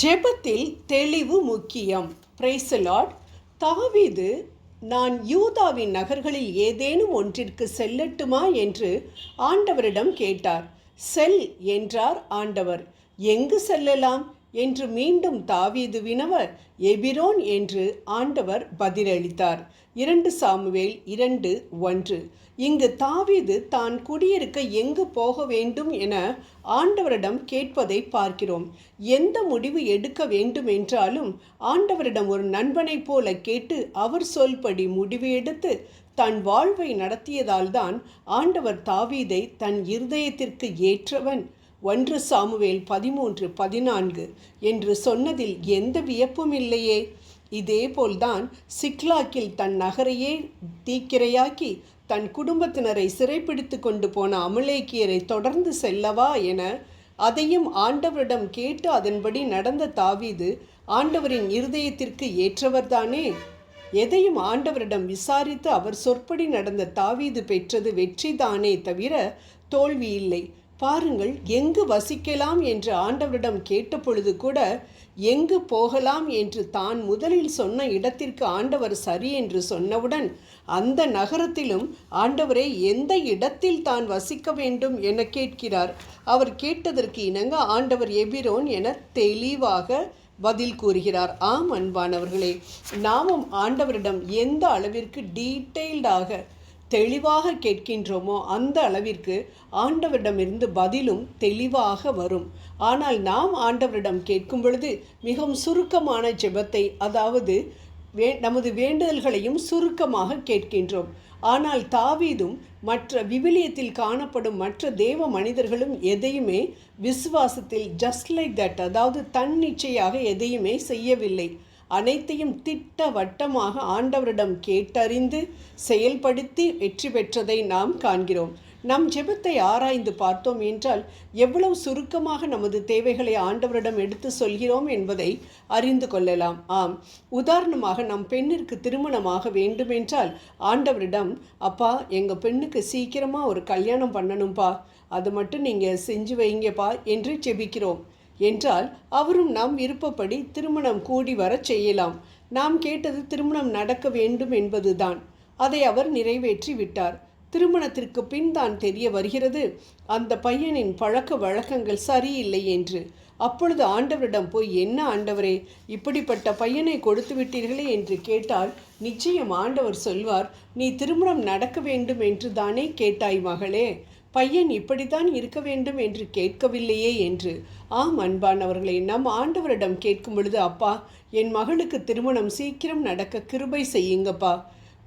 ஜெபத்தில் தெளிவு முக்கியம். Praise the Lord. தாவீது, நான் யூதாவின் நகர்களில் ஏதேனும் ஒன்றிற்கு செல்லட்டுமா என்று ஆண்டவரிடம் கேட்டார். செல் என்றார் ஆண்டவர். எங்கு செல்லலாம் என்று மீண்டும் தாவீது வினவ, எபிரோன் என்று ஆண்டவர் பதிலளித்தார். 2 சாமுவேல் 2:1. இங்கு தாவீது தான் குடியிருக்க எங்கு போக வேண்டும் என ஆண்டவரிடம் கேட்பதை பார்க்கிறோம். எந்த முடிவு எடுக்க வேண்டும் என்றாலும் ஆண்டவரிடம் ஒரு நண்பனைப் போல கேட்டு அவர் சொல்படி முடிவு எடுத்து தன் வாழ்வை நடத்தியதால்தான் ஆண்டவர் தாவீதை தன் இருதயத்திற்கு ஏற்றவன் 1 சாமுவேல் 13:14 என்று சொன்னதில் எந்த வியப்பும் இல்லையே. இதேபோல்தான் சிக்லாக்கில் தன் நகரையே தீக்கிரையாக்கி தன் குடும்பத்தினரை சிறைப்பிடித்து கொண்டு போன அமலேக்கியரை தொடர்ந்து செல்லவா என அதையும் ஆண்டவரிடம் கேட்டு அதன்படி நடந்த தாவீது ஆண்டவரின் இருதயத்திற்கு ஏற்றவர்தானே. எதையும் ஆண்டவரிடம் விசாரித்து அவர் சொற்படி நடந்த தாவீது பெற்றது வெற்றிதானே தவிர தோல்வி இல்லை. பாருங்கள், எங்கு வசிக்கலாம் என்று ஆண்டவரிடம் கேட்டபொழுது கூட எங்கு போகலாம் என்று தான் முதலில் சொன்ன இடத்திற்கு ஆண்டவர் சரி என்று சொன்னவுடன் அந்த நகரத்திலும் ஆண்டவரே எந்த இடத்தில் தான் வசிக்க வேண்டும் என கேட்கிறார். அவர் கேட்டதற்கு இணங்க ஆண்டவர் எபிரோன் என தெளிவாக பதில் கூறுகிறார். ஆம் அன்பானவர்களே, நாமும் ஆண்டவரிடம் எந்த அளவிற்கு டீட்டெயில்டாக தெளிவாக கேட்கின்றோமோ அந்த அளவிற்கு ஆண்டவரிடமிருந்து பதிலும் தெளிவாக வரும். ஆனால் நாம் ஆண்டவரிடம் கேட்கும் பொழுது மிகவும் சுருக்கமான ஜெபத்தை, அதாவது நமது வேண்டுதல்களையும் சுருக்கமாக கேட்கின்றோம். ஆனால் தாவீதும் மற்ற விவிலியத்தில் காணப்படும் மற்ற தேவ மனிதர்களும் எதையுமே விசுவாசத்தில் ஜஸ்ட் லைக் தட், அதாவது தன்னிச்சையாக எதையுமே செய்யவில்லை. அனைத்தையும் திட்டவட்டமாக ஆண்டவரிடம் கேட்டறிந்து செயல்படுத்தி வெற்றி பெற்றதை நாம் காண்கிறோம். நம் ஜெபத்தை ஆராய்ந்து பார்த்தோம் என்றால் எவ்வளவு சுருக்கமாக நமது தேவைகளை ஆண்டவரிடம் எடுத்து சொல்கிறோம் என்பதை அறிந்து கொள்ளலாம். ஆம், உதாரணமாக நம் பெண்ணிற்கு திருமணமாக வேண்டுமென்றால் ஆண்டவரிடம், அப்பா எங்கள் பெண்ணுக்கு சீக்கிரமாக ஒரு கல்யாணம் பண்ணணும்ப்பா, அது மட்டும் நீங்கள் செஞ்சு வைங்கப்பா என்று ஜெபிக்கிறோம் என்றால் அவரும் நம் விருப்பப்படி திருமணம் கூடி வர செய்யலாம். நாம் கேட்டது திருமணம் நடக்க வேண்டும் என்பதுதான். அதை அவர் நிறைவேற்றி விட்டார். திருமணத்திற்கு பின் தான் தெரிய வருகிறது அந்த பையனின் பழக்க வழக்கங்கள் சரியில்லை என்று. அப்பொழுது ஆண்டவரிடம் போய், என்ன ஆண்டவரே, இப்படிப்பட்ட பையனை கொடுத்து விட்டீர்களே என்று கேட்டால் நிச்சயம் ஆண்டவர் சொல்வார், நீ திருமணம் நடக்க வேண்டும் என்று தானே கேட்டாய் மகளே, பையன் இப்படித்தான் இருக்க வேண்டும் என்று கேட்கவில்லையே என்று. ஆம் அன்பானவர்களே, நம் ஆண்டவரிடம் கேட்கும் பொழுது, அப்பா என் மகளுக்கு திருமணம் சீக்கிரம் நடக்க கிருபை செய்யுங்கப்பா,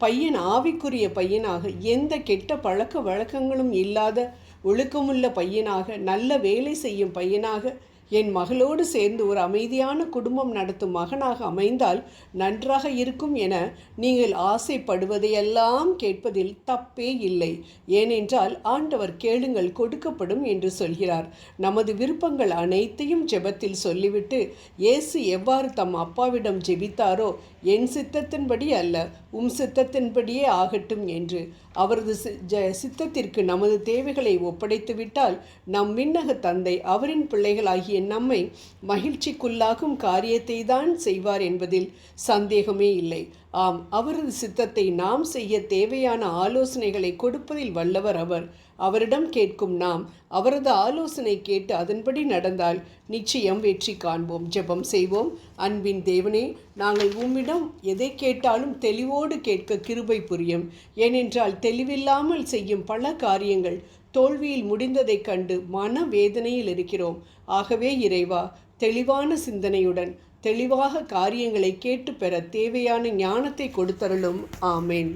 பையன் ஆவிக்குரிய பையனாக, எந்த கெட்ட பழக்க வழக்கங்களும் இல்லாத ஒழுக்கமுள்ள பையனாக, நல்ல வேலை செய்யும் பையனாக, என் மகளோடு சேர்ந்து ஒரு அமைதியான குடும்பம் நடத்தும் மகனாக அமைந்தால் நன்றாக இருக்கும் என நீங்கள் ஆசைப்படுவதையெல்லாம் கேட்பதில் தப்பே இல்லை. ஏனென்றால் ஆண்டவர் கேளுங்கள் கொடுக்கப்படும் என்று சொல்கிறார். நமது விருப்பங்கள் அனைத்தையும் ஜெபத்தில் சொல்லிவிட்டு இயேசு எவ்வாறு தம் அப்பாவிடம் ஜெபித்தாரோ, என் சித்தத்தின்படி அல்ல உம் சித்தத்தின்படியே ஆகட்டும் என்று அவரது சித்தத்திற்கு நமது தேவைகளை ஒப்படைத்து விட்டால் நம் விண்ணக தந்தை அவரின் பிள்ளைகளாகிய நம்மை மகிழ்ச்சிக்குள்ளாகும் காரியத்தை தான் செய்வார் என்பதில் சந்தேகமே இல்லை. ஆம், அவரது சித்தத்தை நாம் செய்ய தேவையான ஆலோசனைகளை கொடுப்பதில் வல்லவர் அவர். அவரிடம் கேட்கும் நாம் அவரது ஆலோசனை கேட்டு அதன்படி நடந்தால் நிச்சயம் வெற்றி காண்போம். ஜெபம் செய்வோம். அன்பின் தேவனே, நாங்கள் உம்மிடம் எதை கேட்டாலும் தெளிவோடு கேட்க கிருபை புரியும். ஏனென்றால் தெளிவில்லாமல் செய்யும் பல காரியங்கள் தோல்வியில் முடிந்ததைக் கண்டு மன வேதனையில் இருக்கிறோம். ஆகவே இறைவா, தெளிவான சிந்தனையுடன் தெளிவாக காரியங்களை கேட்டு பெற தேவையான ஞானத்தை கொடுத்தருளும். ஆமேன்.